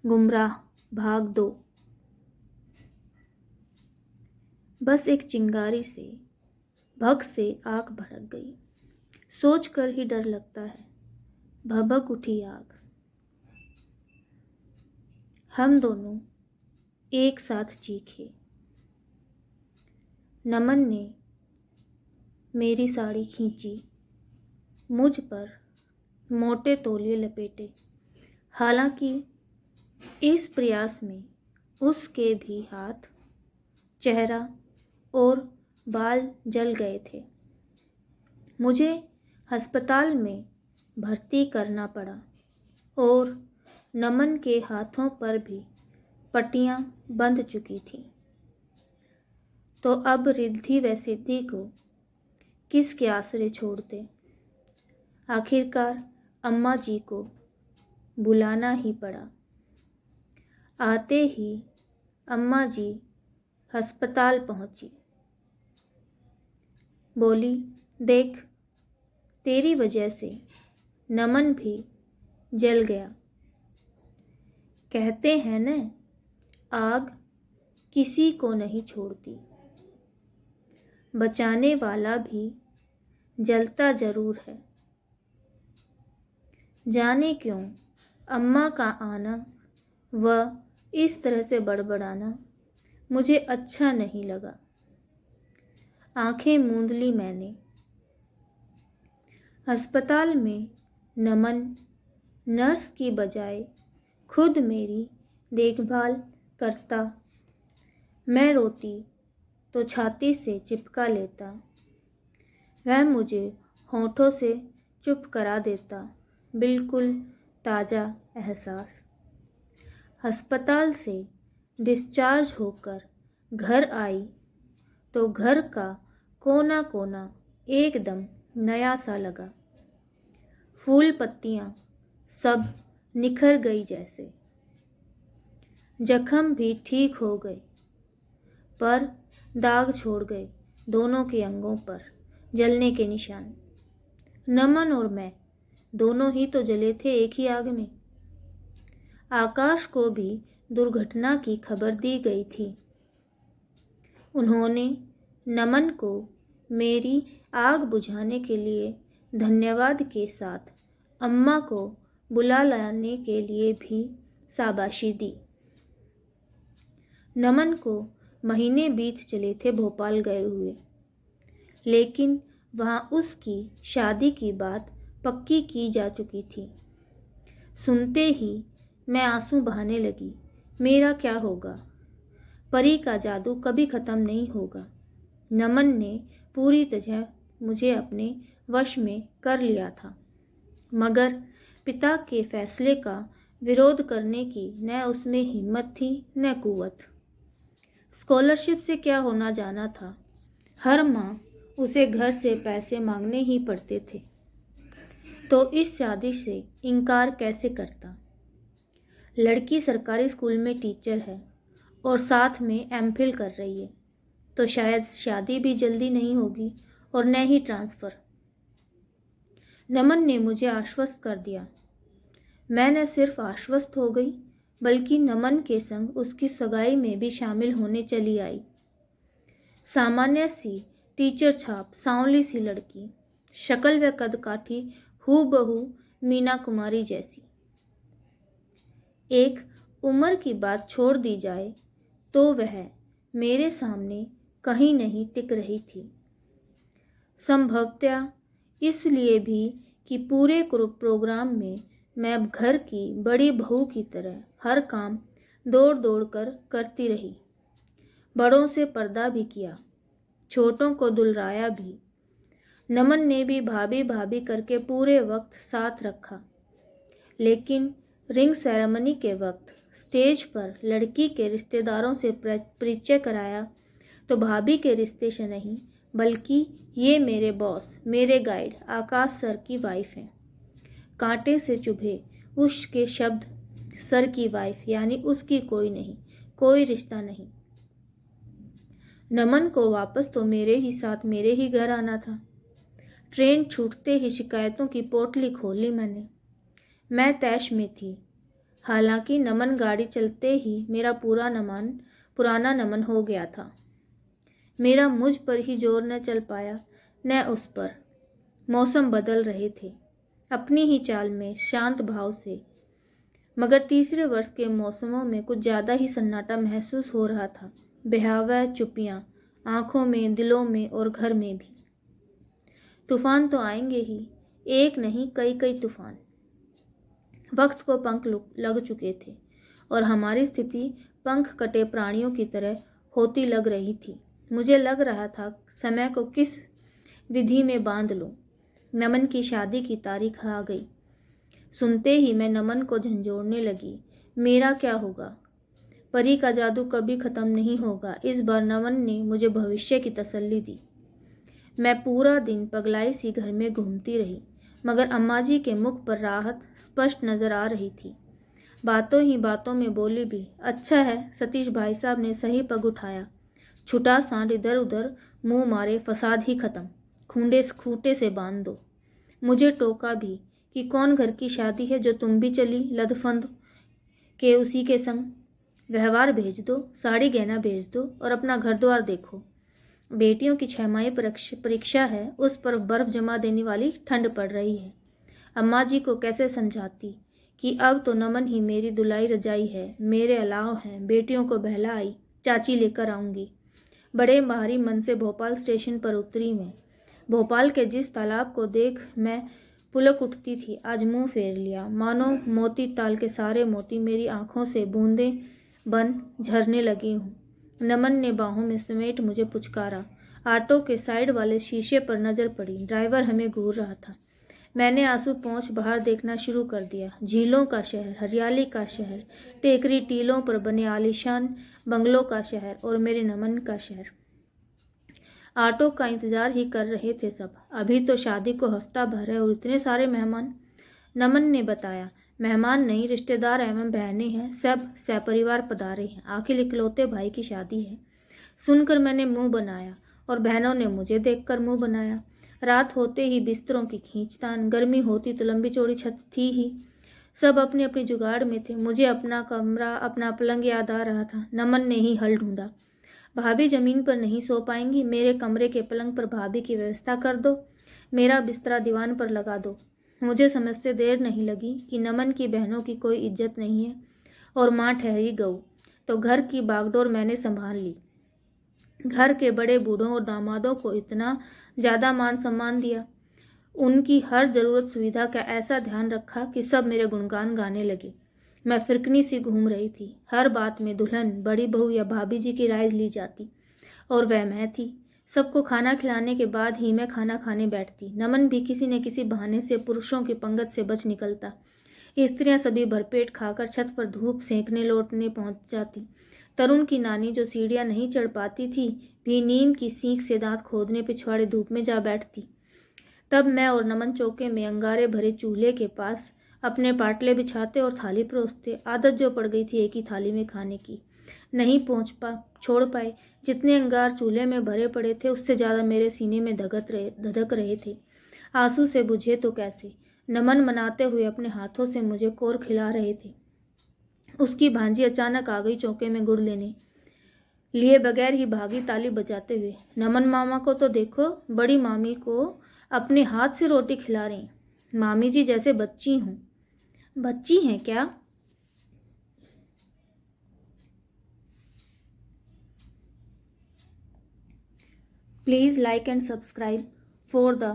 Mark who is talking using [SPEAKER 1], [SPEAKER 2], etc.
[SPEAKER 1] गुमराह भाग 2। बस एक चिंगारी से भग से आग भड़क गई। सोच कर ही डर लगता है, भभक उठी आग। हम दोनों एक साथ चीखे। नमन ने मेरी साड़ी खींची, मुझ पर मोटे तौलिए लपेटे। हालांकि इस प्रयास में उसके भी हाथ, चेहरा और बाल जल गए थे। मुझे अस्पताल में भर्ती करना पड़ा और नमन के हाथों पर भी पट्टियां बंध चुकी थीं। तो अब रिद्धि व सिद्धि को किसके आसरे छोड़ते। आखिरकार अम्मा जी को बुलाना ही पड़ा। आते ही अम्मा जी अस्पताल पहुंची। बोली, देख, तेरी वजह से नमन भी जल गया। कहते हैं न, आग किसी को नहीं छोड़ती। बचाने वाला भी जलता जरूर है। जाने क्यों अम्मा का आना व इस तरह से बड़बड़ाना मुझे अच्छा नहीं लगा। आंखें मूंद ली मैंने। अस्पताल में नमन नर्स की बजाय खुद मेरी देखभाल करता। मैं रोती तो छाती से चिपका लेता, वह मुझे होठों से चुप करा देता। बिल्कुल ताज़ा एहसास। अस्पताल से डिस्चार्ज होकर घर आई तो घर का कोना कोना एकदम नया सा लगा। फूल पत्तियां सब निखर गई जैसे। जख्म भी ठीक हो गए, पर दाग छोड़ गए दोनों के अंगों पर जलने के निशान। नमन और मैं दोनों ही तो जले थे एक ही आग में। आकाश को भी दुर्घटना की खबर दी गई थी। उन्होंने नमन को मेरी आग बुझाने के लिए धन्यवाद के साथ अम्मा को बुला लाने के लिए भी शाबाशी दी। नमन को महीने बीत चले थे भोपाल गए हुए, लेकिन वहाँ उसकी शादी की बात पक्की की जा चुकी थी। सुनते ही मैं आंसू बहाने लगी। मेरा क्या होगा? परी का जादू कभी ख़त्म नहीं होगा। नमन ने पूरी तरह मुझे अपने वश में कर लिया था, मगर पिता के फैसले का विरोध करने की न उसमें हिम्मत थी न कुव्वत। स्कॉलरशिप से क्या होना जाना था। हर माह उसे घर से पैसे मांगने ही पड़ते थे, तो इस शादी से इनकार कैसे करता। लड़की सरकारी स्कूल में टीचर है और साथ में एमफिल कर रही है, तो शायद शादी भी जल्दी नहीं होगी और न ही ट्रांसफ़र। नमन ने मुझे आश्वस्त कर दिया। मैं न सिर्फ आश्वस्त हो गई, बल्कि नमन के संग उसकी सगाई में भी शामिल होने चली आई। सामान्य सी टीचर छाप, सांवली सी लड़की, शक्ल व कद काठी हूबहू मीना कुमारी जैसी। एक उम्र की बात छोड़ दी जाए तो वह मेरे सामने कहीं नहीं टिक रही थी। संभवतः इसलिए भी कि पूरे प्रोग्राम में मैं घर की बड़ी बहू की तरह हर काम दौड़ दौड़ कर करती रही। बड़ों से पर्दा भी किया, छोटों को दुलराया भी। नमन ने भी भाभी भाभी करके पूरे वक्त साथ रखा, लेकिन रिंग सेरेमनी के वक्त स्टेज पर लड़की के रिश्तेदारों से परिचय कराया तो भाभी के रिश्ते से नहीं, बल्कि ये मेरे बॉस, मेरे गाइड आकाश सर की वाइफ हैं। कांटे से चुभे उसके शब्द, सर की वाइफ यानी उसकी कोई नहीं, कोई रिश्ता नहीं। नमन को वापस तो मेरे ही साथ मेरे ही घर आना था। ट्रेन छूटते ही शिकायतों की पोटली खोली मैंने। मैं तैश में थी। हालांकि नमन गाड़ी चलते ही मेरा पुराना नमन हो गया था। मेरा मुझ पर ही जोर न चल पाया न उस पर। मौसम बदल रहे थे अपनी ही चाल में, शांत भाव से, मगर तीसरे वर्ष के मौसमों में कुछ ज़्यादा ही सन्नाटा महसूस हो रहा था। बेहवा चुप्पियाँ आँखों में, दिलों में और घर में भी। तूफान तो आएंगे ही, एक नहीं कई कई तूफान। वक्त को पंख लग चुके थे और हमारी स्थिति पंख कटे प्राणियों की तरह होती लग रही थी। मुझे लग रहा था समय को किस विधि में बांध लूं। नमन की शादी की तारीख आ गई। सुनते ही मैं नमन को झंझोड़ने लगी। मेरा क्या होगा? परी का जादू कभी खत्म नहीं होगा। इस बार नमन ने मुझे भविष्य की तसल्ली दी। मैं पूरा दिन पगलाई सी घर में घूमती रही, मगर अम्मा जी के मुख पर राहत स्पष्ट नजर आ रही थी। बातों ही बातों में बोली भी, अच्छा है सतीश भाई साहब ने सही पग उठाया। छुटा सांड इधर उधर मुंह मारे फसाद ही खत्म। खूंटे से बांध दो। मुझे टोका भी कि कौन घर की शादी है जो तुम भी चली लदफंद के उसी के संग। व्यवहार भेज दो, साड़ी गहना भेज दो और अपना घर द्वार देखो। बेटियों की छमाही परीक्षा है, उस पर बर्फ जमा देने वाली ठंड पड़ रही है। अम्मा जी को कैसे समझाती कि अब तो नमन ही मेरी दुलाई रजाई है, मेरे अलाव हैं। बेटियों को बहला आई, चाची लेकर आऊंगी। बड़े भारी मन से भोपाल स्टेशन पर उतरी मैं। भोपाल के जिस तालाब को देख मैं पुलक उठती थी, आज मुंह फेर लिया। मानो मोती ताल के सारे मोती मेरी आंखों से बूंदें बन झरने लगे हूँ। नमन ने बाहों में समेट मुझे पुचकारा। ऑटो के साइड वाले शीशे पर नजर पड़ी। ड्राइवर हमें घूर रहा था। मैंने आंसू पोंछ बाहर देखना शुरू कर दिया। झीलों का शहर, हरियाली का शहर, टेकरी टीलों पर बने आलीशान बंगलों का शहर और मेरे नमन का शहर। ऑटो का इंतजार ही कर रहे थे सब। अभी तो शादी को हफ्ता भर है और इतने सारे मेहमान। नमन ने बताया, मेहमान नहीं, रिश्तेदार एवं बहनें हैं, सब सपरिवार पधारे हैं। आखिर इकलौते भाई की शादी है। सुनकर मैंने मुंह बनाया और बहनों ने मुझे देखकर मुंह बनाया। रात होते ही बिस्तरों की खींचतान, गर्मी होती तो लंबी चौड़ी छत थी ही। सब अपनी अपनी जुगाड़ में थे। मुझे अपना कमरा, अपना पलंग याद आ रहा था। नमन ने ही हल ढूंढा। भाभी जमीन पर नहीं सो पाएंगी, मेरे कमरे के पलंग पर भाभी की व्यवस्था कर दो। मेरा बिस्तरा दीवान पर लगा दो। मुझे समझते देर नहीं लगी कि नमन की बहनों की कोई इज्जत नहीं है और माँ ठहरी गऊ तो घर की बागडोर मैंने संभाल ली। घर के बड़े बूढ़ों और दामादों को इतना ज़्यादा मान सम्मान दिया। उनकी हर ज़रूरत सुविधा का ऐसा ध्यान रखा कि सब मेरे गुणगान गाने लगे। मैं फिरकनी सी घूम रही थी। हर बात में दुल्हन, बड़ी बहू या भाभी जी की राय ली जाती और वह मैं थी। सबको खाना खिलाने के बाद ही मैं खाना खाने बैठती। नमन भी किसी न किसी बहाने से पुरुषों की पंगत से बच निकलता। स्त्रियां सभी भरपेट खाकर छत पर धूप सेंकने लौटने पहुंच जाती। तरुण की नानी जो सीढ़ियां नहीं चढ़ पाती थी, भी नीम की सीख से दांत खोदने पिछवाड़े धूप में जा बैठती। तब मैं और नमन चौके में अंगारे भरे चूल्हे के पास अपने पाटले बिछाते और थाली परोसते। आदत जो पड़ गई थी एक ही थाली में खाने की, नहीं छोड़ पाए। जितने अंगार चूल्हे में भरे पड़े थे उससे ज़्यादा मेरे सीने में धधक रहे थे। आंसू से बुझे तो कैसे। नमन मनाते हुए अपने हाथों से मुझे कोर खिला रहे थे। उसकी भांजी अचानक आ गई चौके में गुड़ लेने, लिए बगैर ही भागी ताली बजाते हुए। नमन मामा को तो देखो, बड़ी मामी को अपने हाथ से रोटी खिला रही। मामी जी जैसे बच्ची हूँ। बच्ची हैं क्या? Please like and subscribe for the